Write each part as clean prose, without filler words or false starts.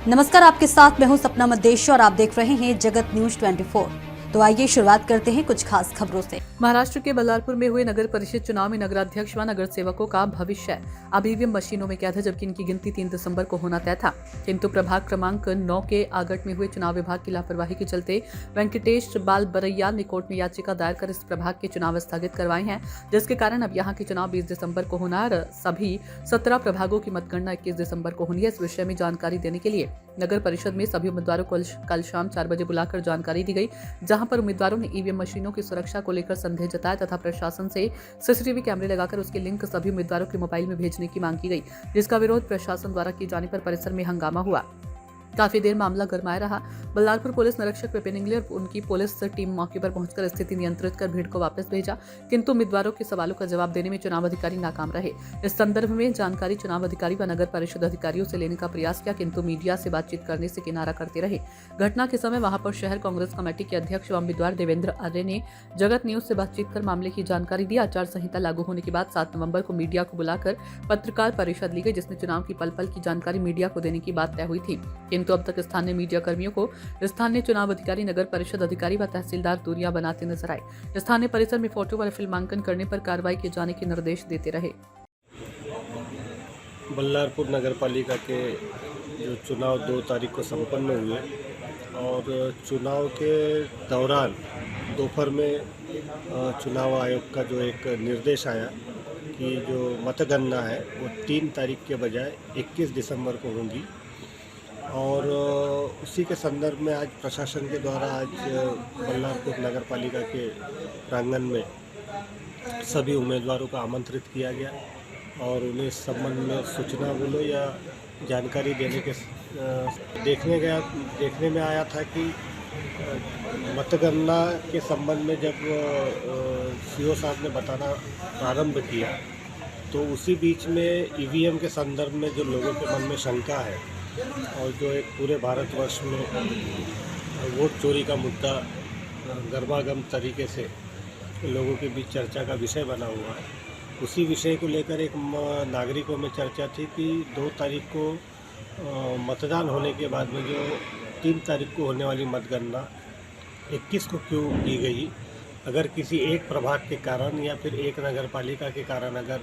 नमस्कार, आपके साथ मैं हूं सपना मदेश और आप देख रहे हैं जगत न्यूज 24। तो आइए शुरुआत करते हैं कुछ खास खबरों से। महाराष्ट्र के बल्लारपुर में हुए नगर परिषद चुनाव में नगराध्यक्ष व नगर सेवकों का भविष्य अब ईवीएम मशीनों में कैद है, जबकि इनकी गिनती 3 दिसंबर को होना तय था। किंतु प्रभाग क्रमांक 9 के आगट में हुए चुनाव विभाग की लापरवाही के चलते वेंकटेश बाल बरैया ने कोर्ट में याचिका दायर कर इस प्रभाग के चुनाव स्थगित करवाए हैं, जिसके कारण अब यहाँ के चुनाव 20 दिसंबर को होना और सभी 17 प्रभागों की मतगणना 21 दिसंबर को होनी है। इस विषय में जानकारी देने के लिए नगर परिषद में सभी उम्मीदवारों को कल शाम 4 बजे बुलाकर जानकारी दी गई, जहां पर उम्मीदवारों ने ईवीएम मशीनों की सुरक्षा को लेकर संदेह जताया तथा प्रशासन से सीसीटीवी कैमरे लगाकर उसके लिंक सभी उम्मीदवारों के मोबाइल में भेजने की मांग की गई, जिसका विरोध प्रशासन द्वारा किए जाने पर परिसर में हंगामा हुआ। काफी देर मामला गरमाया रहा। बल्लारपुर पुलिस निरीक्षक विपिन इंगले और उनकी पुलिस टीम मौके पर पहुंचकर स्थिति नियंत्रित कर भीड़ को वापस भेजा, किंतु उम्मीदवारों के सवालों का जवाब देने में चुनाव अधिकारी नाकाम रहे। इस संदर्भ में जानकारी चुनाव अधिकारी व नगर परिषद अधिकारियों से लेने का प्रयास किया, किंतु मीडिया से बातचीत करने से किनारा करते रहे। घटना के समय वहां पर शहर कांग्रेस कमेटी के अध्यक्ष व उम्मीदवार देवेंद्र आर्य ने जगत न्यूज से बातचीत कर मामले की जानकारी दी। आचार संहिता लागू होने के बाद 7 नवंबर को मीडिया को बुलाकर पत्रकार परिषद ली गई, जिसमें चुनाव की पल पल की जानकारी मीडिया को देने की बात तय हुई थी, किंतु अब तक स्थानीय मीडिया कर्मियों को स्थानीय चुनाव अधिकारी, नगर परिषद अधिकारी व तहसीलदार दूरियां बनाते नजर आए। स्थानीय परिसर में फोटो व फिल्मांकन करने पर कार्रवाई किए जाने के निर्देश देते रहे। बल्लारपुर नगर पालिका के जो चुनाव 2 तारीख को संपन्न हुए और चुनाव के दौरान दोपहर में चुनाव आयोग का जो एक निर्देश आया कि जो मतगणना है वो 3 तारीख के बजाय 21 दिसंबर को होगी, और उसी के संदर्भ में आज प्रशासन के द्वारा आज बल्लारपुर नगर पालिका के प्रांगण में सभी उम्मीदवारों को आमंत्रित किया गया और उन्हें इस संबंध में सूचना बोलो या जानकारी देने के देखने में आया था कि मतगणना के संबंध में जब सीओ साहब ने बताना प्रारंभ किया तो उसी बीच में ईवीएम के संदर्भ में जो लोगों के मन में शंका है और जो एक पूरे भारतवर्ष में वोट चोरी का मुद्दा गर्मागर्म तरीके से लोगों के बीच चर्चा का विषय बना हुआ है, उसी विषय को लेकर एक नागरिकों में चर्चा थी कि 2 तारीख को मतदान होने के बाद में जो 3 तारीख को होने वाली मतगणना 21 को क्यों की गई। अगर किसी एक प्रभाग के कारण या फिर एक नगर पालिका के कारण अगर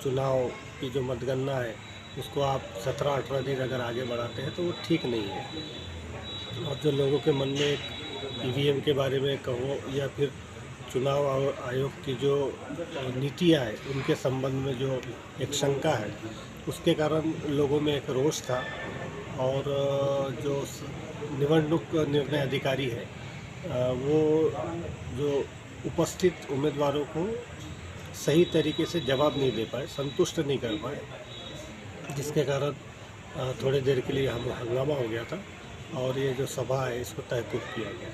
चुनाव की जो मतगणना है उसको आप 17-18 दिन अगर आगे बढ़ाते हैं तो वो ठीक नहीं है। और जो लोगों के मन में एक ईवीएम के बारे में कहो या फिर चुनाव आयोग की जो नीतियाँ हैं उनके संबंध में जो एक शंका है, उसके कारण लोगों में एक रोष था। और जो निवडणूक निर्णय अधिकारी है वो जो उपस्थित उम्मीदवारों को सही तरीके से जवाब नहीं दे पाए, संतुष्ट नहीं कर पाए, जिसके कारण थोड़ी देर के लिए हंगामा हो गया था और ये जो सभा है इसको तहकूब किया गया।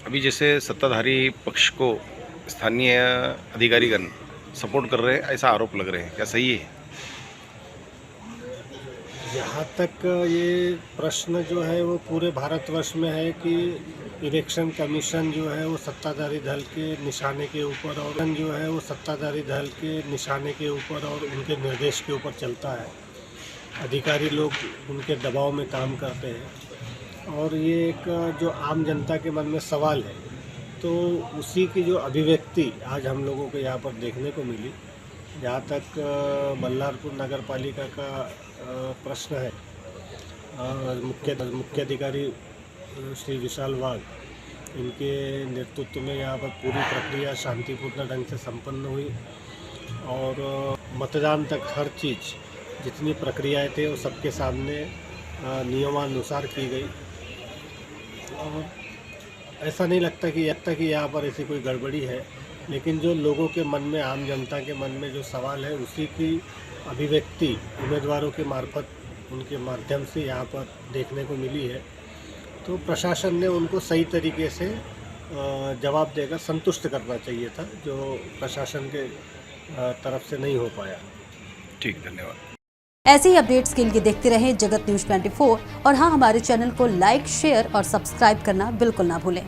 अभी जैसे सत्ताधारी पक्ष को स्थानीय अधिकारीगण सपोर्ट कर रहे हैं, ऐसा आरोप लग रहे हैं, क्या सही है? यहाँ तक ये प्रश्न जो है वो पूरे भारतवर्ष में है कि इलेक्शन कमीशन जो है वो सत्ताधारी दल के निशाने के ऊपर और जो है वो सत्ताधारी दल के निशाने के ऊपर और उनके निर्देश के ऊपर चलता है। अधिकारी लोग उनके दबाव में काम करते हैं और ये एक जो आम जनता के मन में सवाल है, तो उसी की जो अभिव्यक्ति आज हम लोगों को यहाँ पर देखने को मिली। जहाँ तक बल्लारपुर नगर पालिका का प्रश्न है, मुख्य अधिकारी श्री विशाल वाघ, इनके नेतृत्व में यहाँ पर पूरी प्रक्रिया शांतिपूर्ण ढंग से संपन्न हुई और मतदान तक हर चीज़ जितनी प्रक्रियाएं थे वो सबके सामने नियमानुसार की गई। और ऐसा नहीं लगता कि यहाँ पर ऐसी कोई गड़बड़ी है, लेकिन जो लोगों के मन में, आम जनता के मन में जो सवाल है उसी की अभिव्यक्ति उम्मीदवारों के मार्फत, उनके माध्यम से यहाँ पर देखने को मिली है। तो प्रशासन ने उनको सही तरीके से जवाब देकर संतुष्ट करना चाहिए था, जो प्रशासन के तरफ से नहीं हो पाया। ठीक, धन्यवाद। ऐसे ही अपडेट्स के लिए देखते रहें जगत न्यूज 24 और हाँ, हमारे चैनल को लाइक, शेयर और सब्सक्राइब करना बिल्कुल ना भूलें।